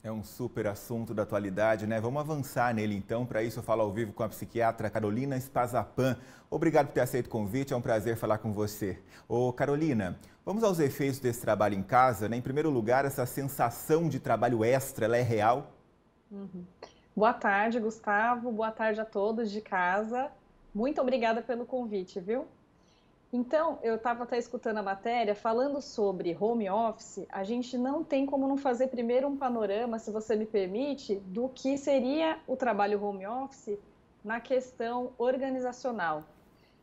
É um super assunto da atualidade, né? Vamos avançar nele então. Para isso eu falo ao vivo com a psiquiatra Carolina Spazapan. Obrigado por ter aceito o convite, é um prazer falar com você. Ô Carolina, vamos aos efeitos desse trabalho em casa, né? Em primeiro lugar, essa sensação de trabalho extra, ela é real? Uhum. Boa tarde, Gustavo. Boa tarde a todos de casa. Muito obrigada pelo convite, viu? Então, eu estava até escutando a matéria falando sobre home office. A gente não tem como não fazer primeiro um panorama, se você me permite, do que seria o trabalho home office na questão organizacional.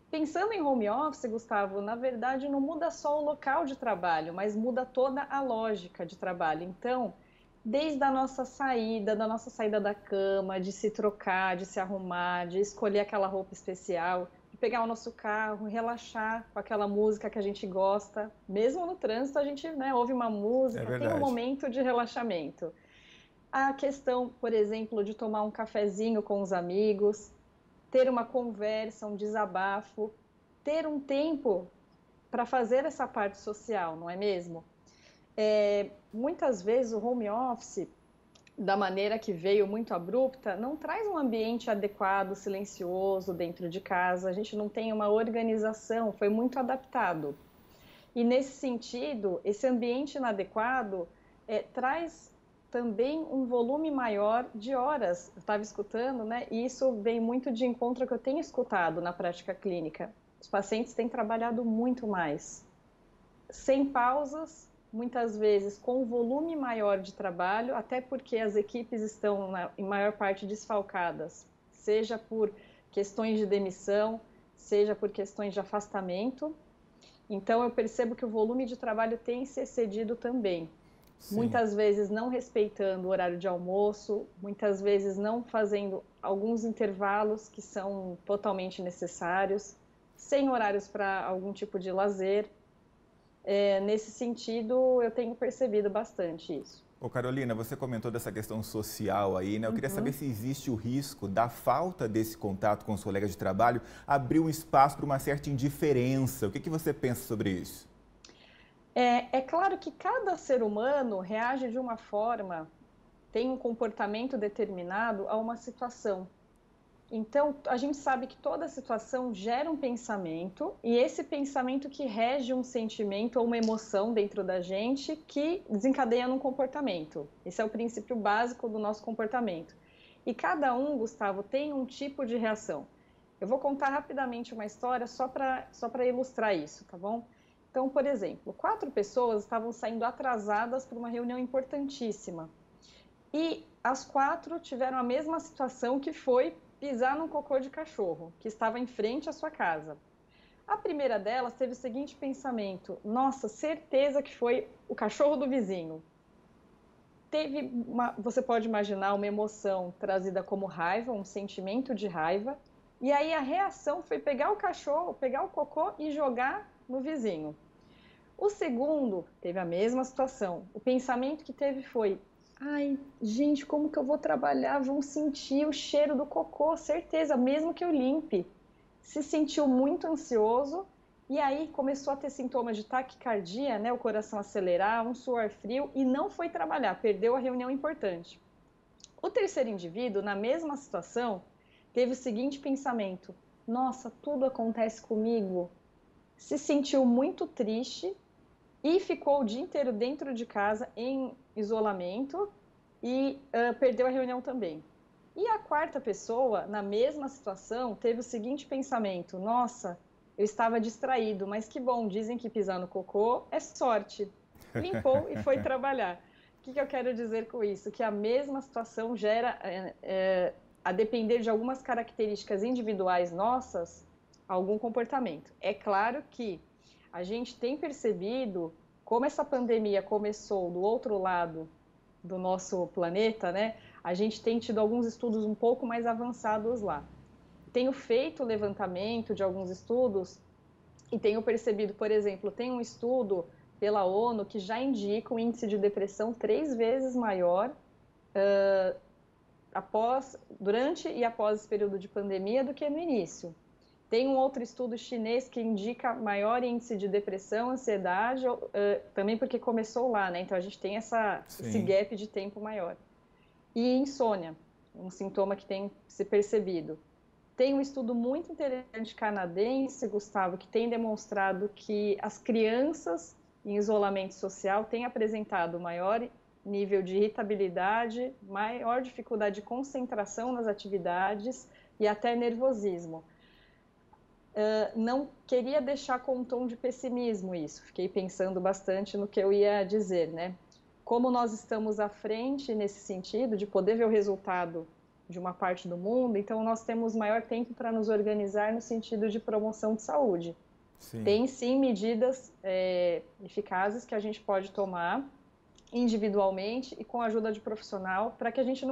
Pensando em home office, Gustavo, na verdade não muda só o local de trabalho, mas muda toda a lógica de trabalho. Então, desde a nossa saída, da nossa saída da cama, de se trocar, de se arrumar, de escolher aquela roupa especial, de pegar o nosso carro, relaxar com aquela música que a gente gosta. Mesmo no trânsito, a gente, né, ouve uma É música, tem um verdade. momento de relaxamento. A questão, por exemplo, de tomar um cafezinho com os amigos, ter uma conversa, um desabafo, ter um tempo para fazer essa parte social, não é mesmo? Muitas vezes o home office, da maneira que veio muito abrupta, não traz um ambiente adequado, silencioso dentro de casa, a gente não tem uma organização, foi muito adaptado. E nesse sentido, esse ambiente inadequado traz também um volume maior de horas. Eu estava escutando, né? E isso vem muito de encontro que eu tenho escutado na prática clínica. Os pacientes têm trabalhado muito mais, sem pausas, muitas vezes com um volume maior de trabalho, até porque as equipes estão, em maior parte, desfalcadas, seja por questões de demissão, seja por questões de afastamento. Então, eu percebo que o volume de trabalho tem se excedido também. Sim. Muitas vezes não respeitando o horário de almoço, muitas vezes não fazendo alguns intervalos que são totalmente necessários, sem horários para algum tipo de lazer. Nesse sentido, eu tenho percebido bastante isso. Ô Carolina, você comentou dessa questão social aí, né? Eu queria saber Uhum. se existe o risco da falta desse contato com os colegas de trabalho abrir um espaço para uma certa indiferença. O que você pensa sobre isso? É claro que cada ser humano reage de uma forma, tem um comportamento determinado a uma situação. Então, a gente sabe que toda situação gera um pensamento, e esse pensamento que rege um sentimento ou uma emoção dentro da gente que desencadeia num comportamento. Esse é o princípio básico do nosso comportamento. E cada um, Gustavo, tem um tipo de reação. Eu vou contar rapidamente uma história só para ilustrar isso, tá bom? Então, por exemplo, 4 pessoas estavam saindo atrasadas para uma reunião importantíssima. E as 4 tiveram a mesma situação, que foi pisar num cocô de cachorro, que estava em frente à sua casa. A primeira delas teve o seguinte pensamento: nossa, certeza que foi o cachorro do vizinho. Você pode imaginar uma emoção trazida como raiva, um sentimento de raiva, e aí a reação foi pegar o cachorro, pegar o cocô e jogar no vizinho. O segundo teve a mesma situação. O pensamento que teve foi: ai, gente, como que eu vou trabalhar? Vão sentir o cheiro do cocô, certeza, mesmo que eu limpe. Se sentiu muito ansioso e aí começou a ter sintomas de taquicardia, né, o coração acelerar, um suor frio, e não foi trabalhar, perdeu a reunião importante. O terceiro indivíduo, na mesma situação, teve o seguinte pensamento: nossa, tudo acontece comigo. Se sentiu muito triste e ficou o dia inteiro dentro de casa em isolamento e perdeu a reunião também. E a quarta pessoa, na mesma situação, teve o seguinte pensamento: nossa, eu estava distraído, mas que bom, dizem que pisar no cocô é sorte. Limpou e foi trabalhar. O que eu quero dizer com isso? Que a mesma situação gera, a depender de algumas características individuais nossas, algum comportamento. É claro que a gente tem percebido como essa pandemia começou do outro lado do nosso planeta, né? A gente tem tido alguns estudos um pouco mais avançados lá. Tenho feito o levantamento de alguns estudos e tenho percebido, por exemplo, tem um estudo pela ONU que já indica um índice de depressão 3 vezes maior durante e após esse período de pandemia do que no início. Tem um outro estudo chinês que indica maior índice de depressão, ansiedade, também porque começou lá, né? Então a gente tem esse Sim. gap de tempo maior. e insônia, um sintoma que tem se percebido. Tem um estudo muito interessante canadense, Gustavo, que tem demonstrado que as crianças em isolamento social têm apresentado maior nível de irritabilidade, maior dificuldade de concentração nas atividades e até nervosismo. Não queria deixar com um tom de pessimismo isso, fiquei pensando bastante no que eu ia dizer, né? Como nós estamos à frente nesse sentido, de poder ver o resultado de uma parte do mundo, então nós temos maior tempo para nos organizar no sentido de promoção de saúde. Sim. Tem sim medidas eficazes que a gente pode tomar individualmente e com a ajuda de profissional para que a gente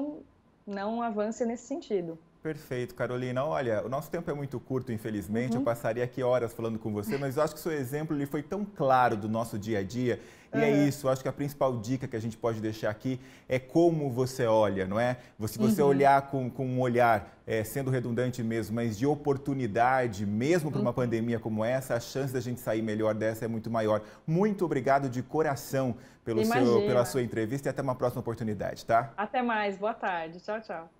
não avance nesse sentido. Perfeito, Carolina. Olha, o nosso tempo é muito curto, infelizmente. Eu passaria aqui horas falando com você, mas eu acho que o seu exemplo ele foi tão claro do nosso dia a dia. E é isso, eu acho que a principal dica que a gente pode deixar aqui é como você olha, não é? Se você olhar com um olhar, sendo redundante mesmo, mas de oportunidade, mesmo para uma pandemia como essa, a chance da gente sair melhor dessa é muito maior. Muito obrigado de coração pela sua entrevista e até uma próxima oportunidade, tá? Até mais, boa tarde. Tchau, tchau.